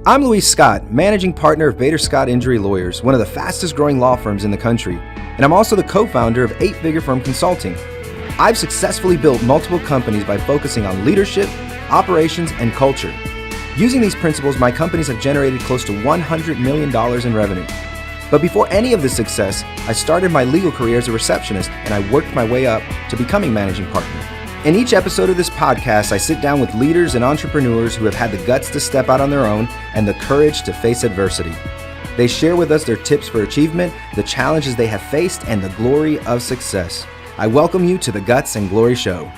I'm Luis Scott, managing partner of Bader Scott Injury Lawyers, one of the fastest growing law firms in the country, and I'm also the co-founder of 8-Figure Firm Consulting. I've successfully built multiple companies by focusing on leadership, operations, and culture. Using these principles, my companies have generated close to $100 million in revenue. But before any of this success, I started my legal career as a receptionist, and I worked my way up to becoming managing partner. In each episode of this podcast, I sit down with leaders and entrepreneurs who have had the guts to step out on their own and the courage to face adversity. They share with us their tips for achievement, the challenges they have faced, and the glory of success. I welcome you to the Guts and Glory Show.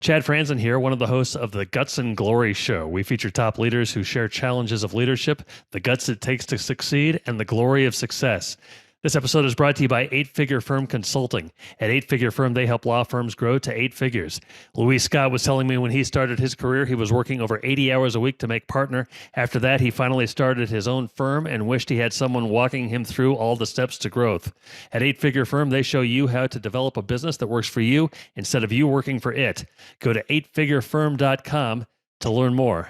Chad Franzen here, one of the hosts of the Guts and Glory Show. We feature top leaders who share challenges of leadership, the guts it takes to succeed, and the glory of success. This episode is brought to you by 8-Figure Firm Consulting. At 8-Figure Firm, they help law firms grow to 8 figures. Luis Scott was telling me when he started his career, he was working over 80 hours a week to make partner. After that, he finally started his own firm and wished he had someone walking him through all the steps to growth. At 8-Figure Firm, they show you how to develop a business that works for you instead of you working for it. Go to 8figurefirm.com to learn more.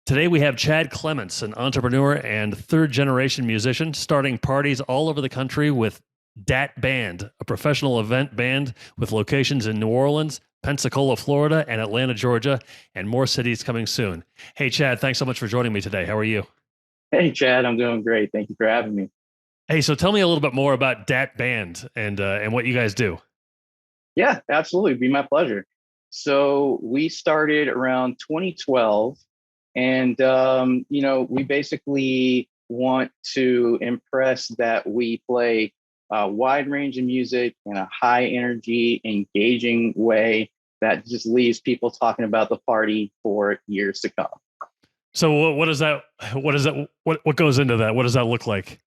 Today we have Chad Clements, an entrepreneur and third-generation musician, starting parties all over the country with Dat Band, a professional event band with locations in New Orleans, Pensacola, Florida, and Atlanta, Georgia, and more cities coming soon. Hey, Chad, thanks so much for joining me today. How are you? Hey, Chad, I'm doing great. Thank you for having me. Hey, so tell me a little bit more about Dat Band and what you guys do. Yeah, absolutely. It'd be my pleasure. So we started around 2012. And, we basically want to impress that we play a wide range of music in a high energy, engaging way that just leaves people talking about the party for years to come. So what goes into that? What does that look like?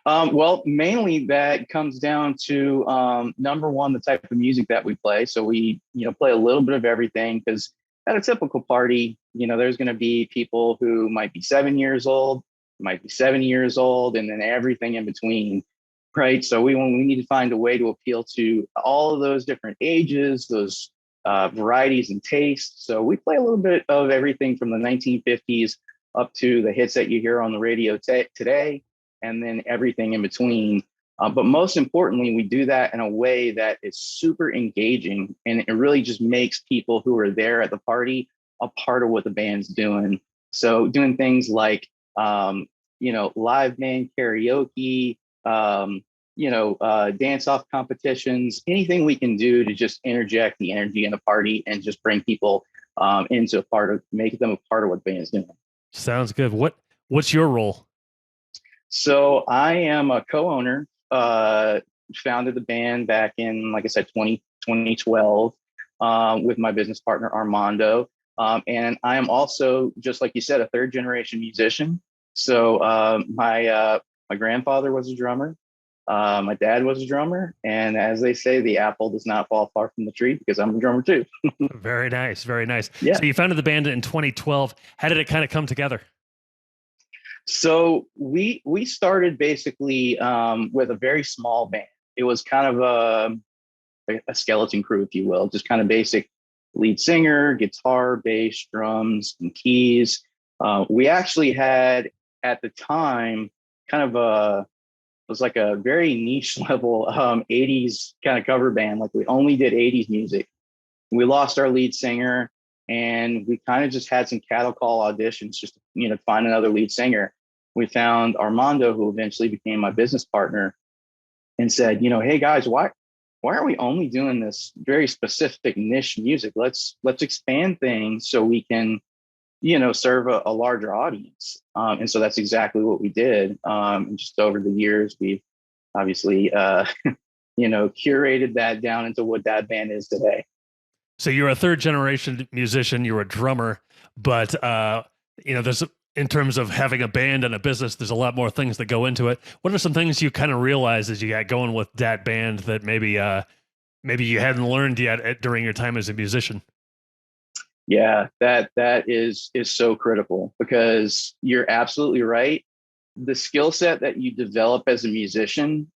Well, mainly that comes down to, number one, the type of music that we play. So we, play a little bit of everything because at a typical party, there's going to be people who might be 7 years old, might be 70 years old, and then everything in between, right? So we need to find a way to appeal to all of those different ages, those varieties and tastes. So we play a little bit of everything from the 1950s up to the hits that you hear on the radio today, and then everything in between. But most importantly, we do that in a way that is super engaging, and it really just makes people who are there at the party a part of what the band's doing. So doing things like, live band karaoke, dance-off competitions, anything we can do to just interject the energy in the party and just bring people make them a part of what the band's doing. Sounds good. What's your role? So I am a co-owner. Founded the band back in, like I said, 2012 with my business partner, Armando. And I am also, just like you said, a third generation musician. So my grandfather was a drummer. My dad was a drummer. And as they say, the apple does not fall far from the tree because I'm a drummer too. Very nice. Very nice. Yeah. So you founded the band in 2012. How did it kind of come together? So we started basically with a very small band. It was kind of a skeleton crew, if you will, just kind of basic lead singer, guitar, bass, drums, and keys. We actually had at the time it was like a very niche level 80s kind of cover band. Like we only did 80s music. We lost our lead singer, and we kind of just had some cattle call auditions just to find another lead singer. We found Armando, who eventually became my business partner, and said, hey guys, why are we only doing this very specific niche music? Let's expand things so we can, serve a larger audience. And so that's exactly what we did. And just over the years, we've obviously, curated that down into what Dat Band is today. So you're a third generation musician, you're a drummer, but there's in terms of having a band and a business, there's a lot more things that go into it. What are some things you kind of realize as you got going with Dat Band that maybe you hadn't learned yet during your time as a musician? Yeah, that is so critical because you're absolutely right. the skill set that you develop as a musician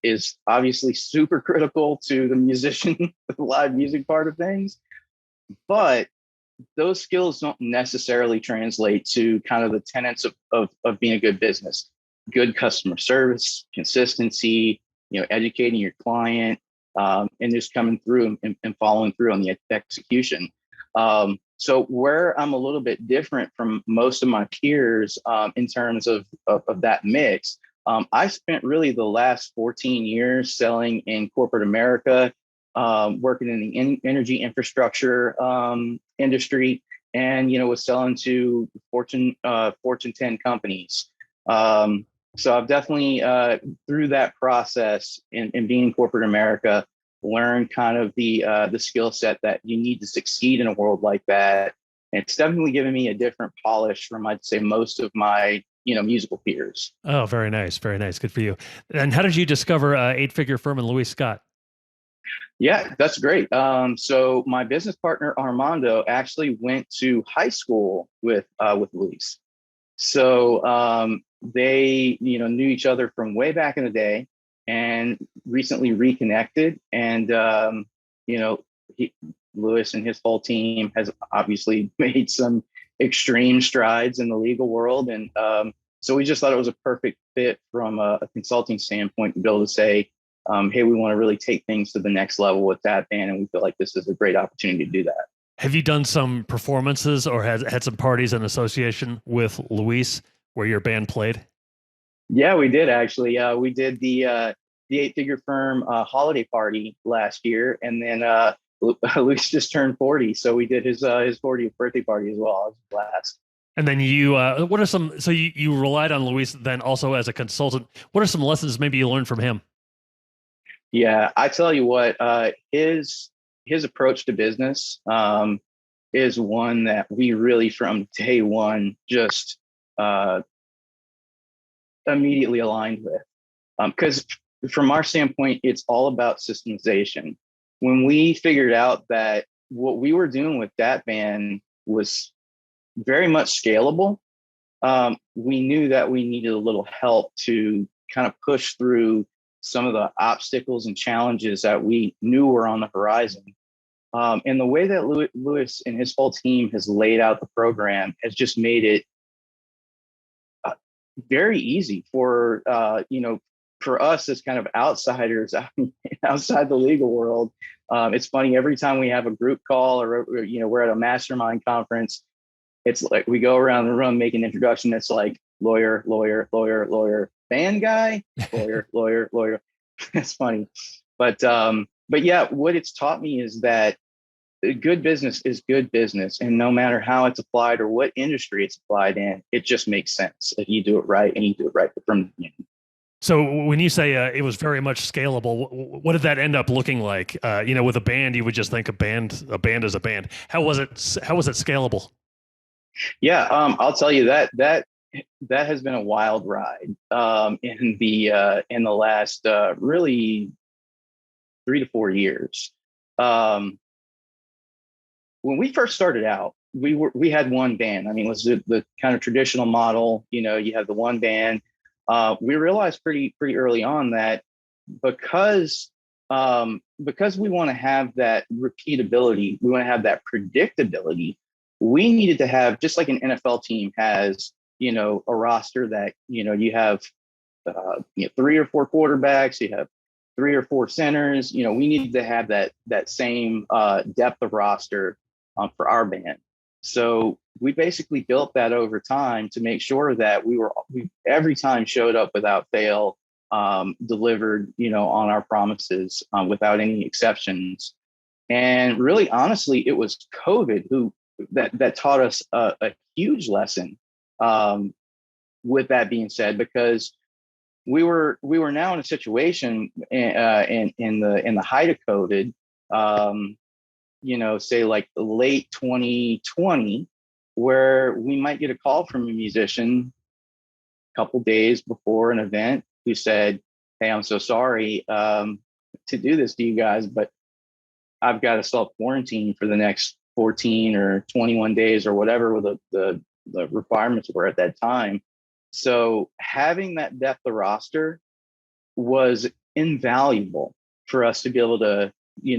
is obviously super critical to the musician, the live music part of things. But those skills don't necessarily translate to kind of the tenets of being a good business, good customer service, consistency, educating your client, and just coming through and following through on the execution. So where I'm a little bit different from most of my peers in terms of that mix, I spent really the last 14 years selling in corporate America, working in the energy infrastructure industry, and was selling to Fortune 10 companies. So I've definitely through that process and being in corporate America, learned kind of the skill set that you need to succeed in a world like that. And it's definitely given me a different polish from, I'd say, most of my musical peers. Oh, very nice, very nice. Good for you. And how did you discover eight-figure firm and Louis Scott? Yeah, that's great. So my business partner Armando actually went to high school with Luis. So they knew each other from way back in the day, and recently reconnected. And Luis and his whole team has obviously made some extreme strides in the legal world, and so we just thought it was a perfect fit from a consulting standpoint to be able to say, hey, we want to really take things to the next level with that band, and we feel like this is a great opportunity to do that. Have you done some performances or had some parties in association with Luis where your band played? Yeah, we did actually. We did the eight-figure firm holiday party last year, and then Luis just turned 40, so we did his 40th birthday party as well. It was a blast. And then you, what are some? So you relied on Luis then also as a consultant. What are some lessons maybe you learned from him? Yeah, I tell you what, his approach to business is one that we really from day one just immediately aligned with. Because from our standpoint, it's all about systemization. When we figured out that what we were doing with Dat Band was very much scalable, we knew that we needed a little help to kind of push through some of the obstacles and challenges that we knew were on the horizon. And the way that Luis and his whole team has laid out the program has just made it very easy for for us as kind of outsiders outside the legal world. It's funny, every time we have a group call or we're at a mastermind conference, it's like we go around the room, make an introduction. It's like lawyer, lawyer, lawyer, lawyer, band guy, lawyer, lawyer, lawyer. It's funny, but yeah, what it's taught me is that good business is good business, and no matter how it's applied or what industry it's applied in, it just makes sense if you do it right and you do it right from the beginning. So when you say it was very much scalable, what did that end up looking like? With a band, you would just think a band is a band. How was it scalable? Yeah, I'll tell you that has been a wild ride in the last really 3 to 4 years. When we first started out, we had one band. I mean, it was the kind of traditional model. You have the one band. We realized pretty early on that because we want to have that repeatability, we want to have that predictability. We needed to have, just like an NFL team has, a roster that you have 3 or 4 quarterbacks, you have 3 or 4 centers. We needed to have that same depth of roster for our band. So we basically built that over time to make sure that we every time showed up without fail, delivered, on our promises without any exceptions. And really, honestly, it was COVID that taught us a huge lesson. With that being said, because we were now in a situation in the height of COVID, say like late 2020, where we might get a call from a musician a couple days before an event who said, "Hey, I'm so sorry to do this to you guys, but I've got to self-quarantine for the next 14 or 21 days or whatever the requirements were at that time. So having that depth of roster was invaluable for us to be able to,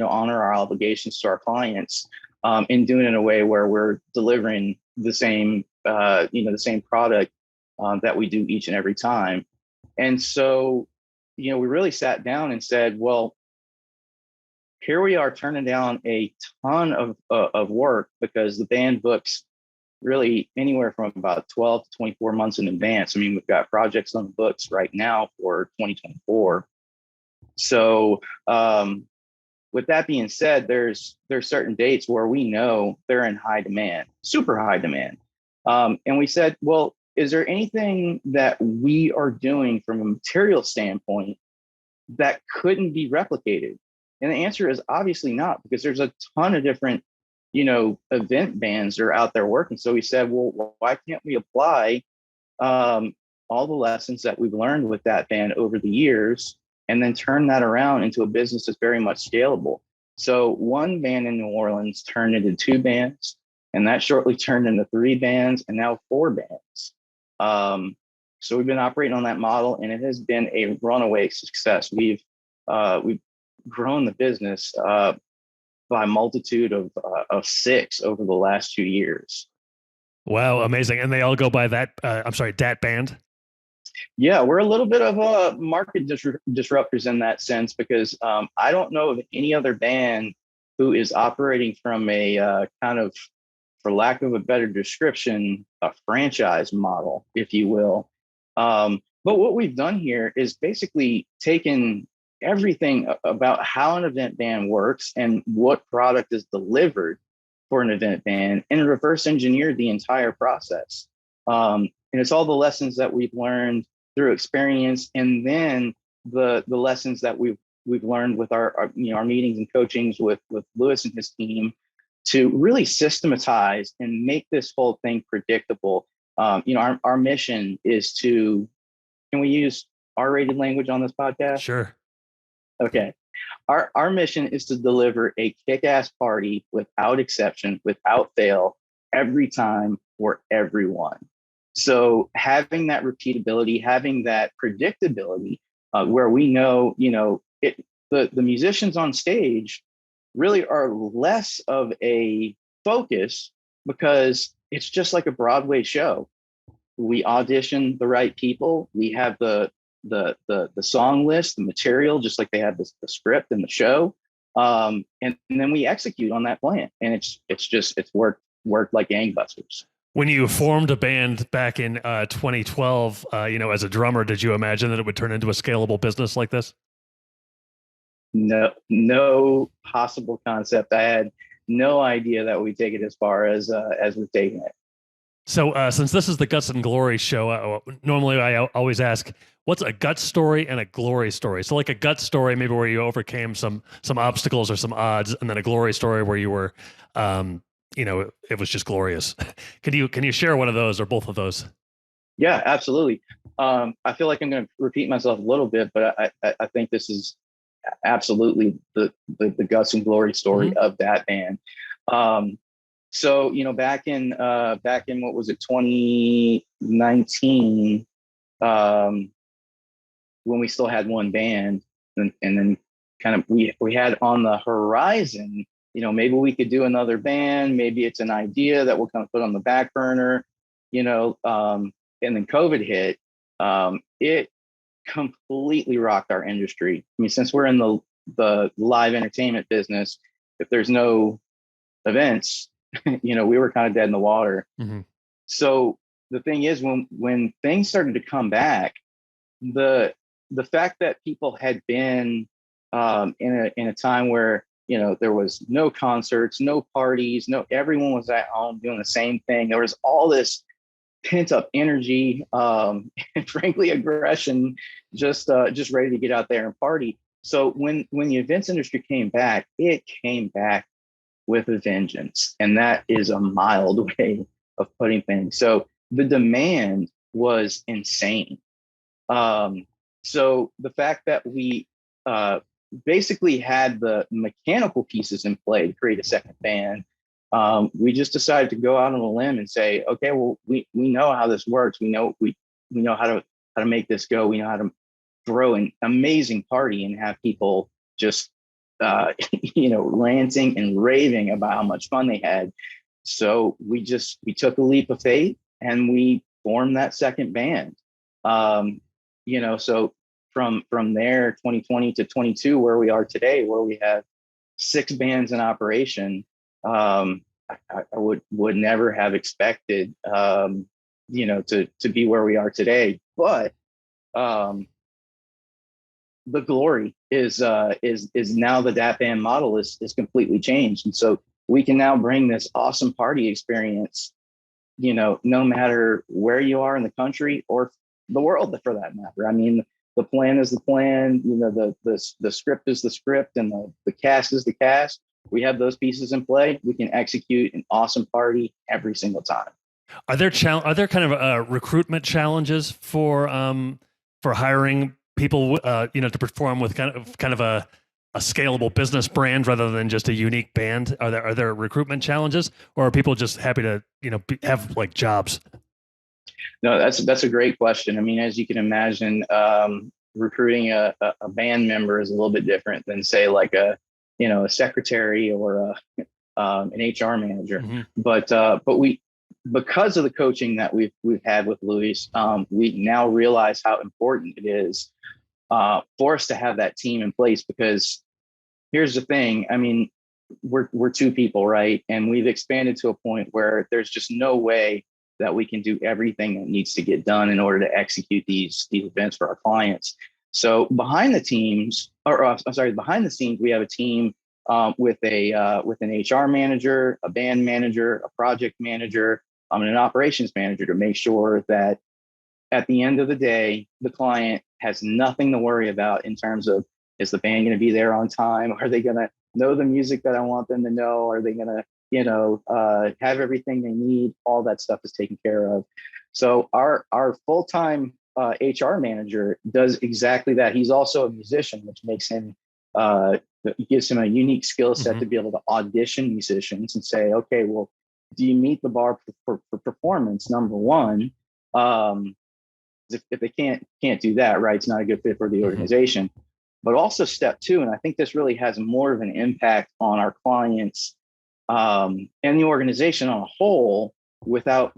honor our obligations to our clients, and doing it in a way where we're delivering the same, the same product that we do each and every time. And so, we really sat down and said, well, here we are turning down a ton of work because the band books really anywhere from about 12 to 24 months in advance. I mean, we've got projects on the books right now for 2024. So with that being said, there's certain dates where we know they're in high demand, super high demand. And we said, well, is there anything that we are doing from a material standpoint that couldn't be replicated? And the answer is obviously not, because there's a ton of different, event bands that are out there working. So we said, well, why can't we apply all the lessons that we've learned with that band over the years and then turn that around into a business that's very much scalable? So one band in New Orleans turned into 2 bands, and that shortly turned into 3 bands, and now 4 bands. So we've been operating on that model, and it has been a runaway success. We've grown the business by a multitude of 6 over the last 2 years. Wow, amazing! And they all go by that. Dat Band. Yeah, we're a little bit of a market disruptors in that sense, because I don't know of any other band who is operating from a kind of, for lack of a better description, a franchise model, if you will. But what we've done here is basically taken everything about how an event band works and what product is delivered for an event band and reverse engineered the entire process. And it's all the lessons that we've learned through experience, and then the lessons that we've learned with our meetings and coachings with Lewis and his team to really systematize and make this whole thing predictable. Our mission is to, can we use R-rated language on this podcast? Sure. Okay. Our mission is to deliver a kick-ass party without exception, without fail, every time for everyone. So having that repeatability, having that predictability, where we know, the musicians on stage really are less of a focus, because it's just like a Broadway show. We audition the right people. We have the song list, the material, just like they have the script and the show. And then we execute on that plan. And it's worked like gangbusters. When you formed a band back in 2012, as a drummer, did you imagine that it would turn into a scalable business like this? No possible concept. I had no idea that we'd take it as far as we've taken it. So since this is the Guts and Glory show, normally I always ask, what's a gut story and a glory story? So like a gut story, maybe where you overcame some obstacles or some odds, and then a glory story where you were, it was just glorious. Can you share one of those or both of those? Yeah, absolutely. I feel like I'm going to repeat myself a little bit, but I think this is absolutely the Guts and Glory story mm-hmm. of that band. So, back in what was it, 2019, when we still had one band, and then kind of we had on the horizon, maybe we could do another band. Maybe it's an idea that we'll kind of put on the back burner, and then COVID hit. It completely rocked our industry. I mean, since we're in the live entertainment business, if there's no events, we were kind of dead in the water. Mm-hmm. So the thing is, when things started to come back, the fact that people had been in a time where there was no concerts, no parties, everyone was at home doing the same thing. There was all this pent up energy, and frankly aggression, just ready to get out there and party. So when the events industry came back, it came back with a vengeance, and that is a mild way of putting things. So the demand was insane. So the fact that we basically had the mechanical pieces in play to create a second band, we just decided to go out on a limb and say, okay, well, we know how this works. We know we know how to make this go. We know how to throw an amazing party and have people just ranting and raving about how much fun they had. So we took a leap of faith and we formed that second band. So from there, 2020 to 22, where we are today, where we have 6 bands in operation. I would never have expected, to be where we are today. But the glory is now the Dat Band model is completely changed, and so we can now bring this awesome party experience, no matter where you are in the country or the world, for that matter. I mean, the plan is the plan. The script is the script, and the cast is the cast. We have those pieces in play. We can execute an awesome party every single time. Are there kind of recruitment challenges for hiring people, to perform with kind of a scalable business brand rather than just a unique band? Are there recruitment challenges, or are people just happy to have like jobs? No, that's a great question. I mean, as you can imagine, recruiting a band member is a little bit different than, say, like a secretary or an HR manager. Mm-hmm. But we, because of the coaching that we've had with Luis, we now realize how important it is for us to have that team in place. Because here's the thing, I mean, we're 2 people, right? And we've expanded to a point where there's just no way that we can do everything that needs to get done in order to execute these events for our clients. So behind the scenes, we have a team with an HR manager, a band manager, a project manager, and an operations manager to make sure that at the end of the day, the client has nothing to worry about in terms of, is the band going to be there on time? Are they going to know the music that I want them to know? Are they going to have everything they need? All that stuff is taken care of. So our full-time HR manager does exactly that. He's also a musician, which makes him gives him a unique skill set to be able to audition musicians and say, okay, well, do you meet the bar for performance? Number one, if they can't do that, right, it's not a good fit for the organization. But also step 2, and I think this really has more of an impact on our clients and the organization on a whole, without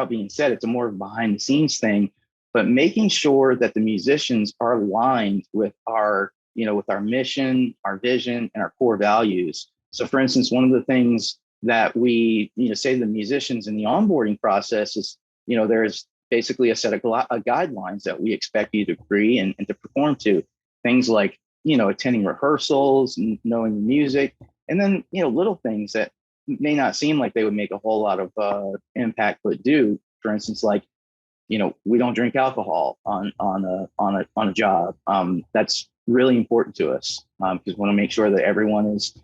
being said, it's a more behind the scenes thing, but making sure that the musicians are aligned with our mission, our vision, and our core values. So for instance, one of the things that we, say to the musicians in the onboarding process is, there's basically a set of guidelines that we expect you to agree and to perform to. Things like, attending rehearsals, knowing the music, and then, little things that may not seem like they would make a whole lot of impact, but do. For instance, like, we don't drink alcohol on a job. That's really important to us because we want to make sure that everyone is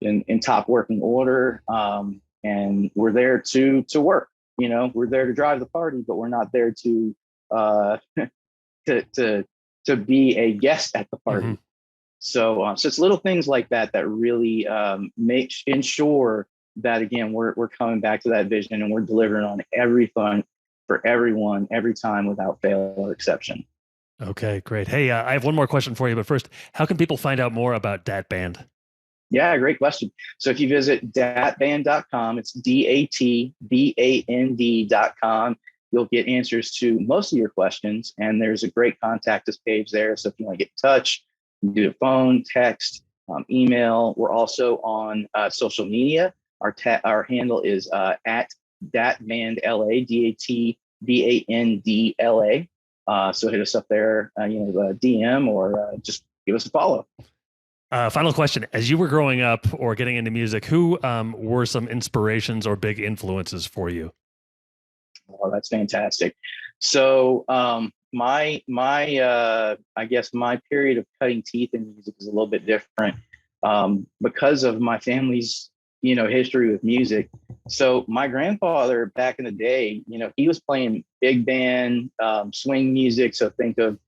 in top working order, and we're there to work. We're there to drive the party, but we're not there to to be a guest at the party. So it's little things like that that really ensure that, again, we're coming back to that vision and we're delivering on every fun for everyone every time without fail or exception. Okay, great. Hey, I have one more question for you, but first, how can people find out more about Dat Band? Yeah, great question. So if you visit datband.com, it's DATBAND.com, you'll get answers to most of your questions. And there's a great contact us page there. So if you want to get in touch, you can do it phone, text, email. We're also on social media. Our handle is at DatBandLA, DATBANDLA. So hit us up there, DM, or just give us a follow. Final question. As you were growing up or getting into music, who were some inspirations or big influences for you? Oh, that's fantastic. So I guess my period of cutting teeth in music is a little bit different because of my family's, history with music. So my grandfather back in the day, he was playing big band, swing music. So think of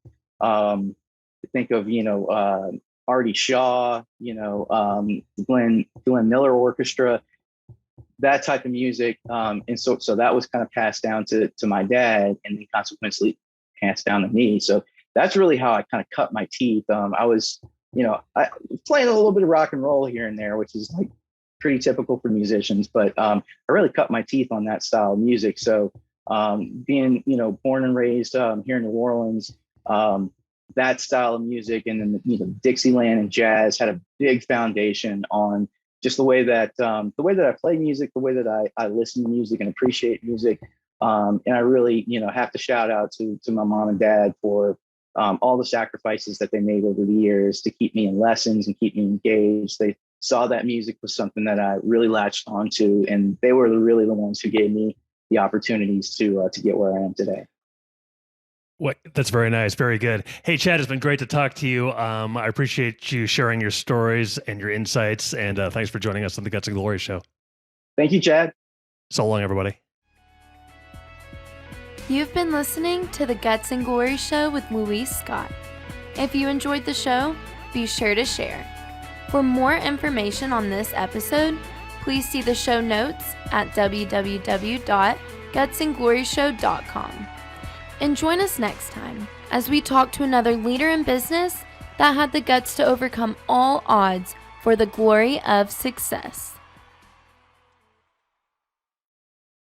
Artie Shaw, Glenn Miller Orchestra, that type of music. And so that was kind of passed down to my dad, and then consequently passed down to me. So that's really how I kind of cut my teeth. I was, I playing a little bit of rock and roll here and there, which is like pretty typical for musicians, but I really cut my teeth on that style of music. So being, born and raised here in New Orleans, that style of music, and then Dixieland and jazz had a big foundation on just the way that I play music, the way that I listen to music and appreciate music. And I really, have to shout out to my mom and dad for all the sacrifices that they made over the years to keep me in lessons and keep me engaged. They saw that music was something that I really latched onto, and they were really the ones who gave me the opportunities to get where I am today. That's very nice. Very good. Hey, Chad, it's been great to talk to you. I appreciate you sharing your stories and your insights, and thanks for joining us on the Guts and Glory Show. Thank you, Chad. So long, everybody. You've been listening to the Guts and Glory Show with Luis Scott. If you enjoyed the show, be sure to share. For more information on this episode, please see the show notes at www.gutsandgloryshow.com. And join us next time as we talk to another leader in business that had the guts to overcome all odds for the glory of success.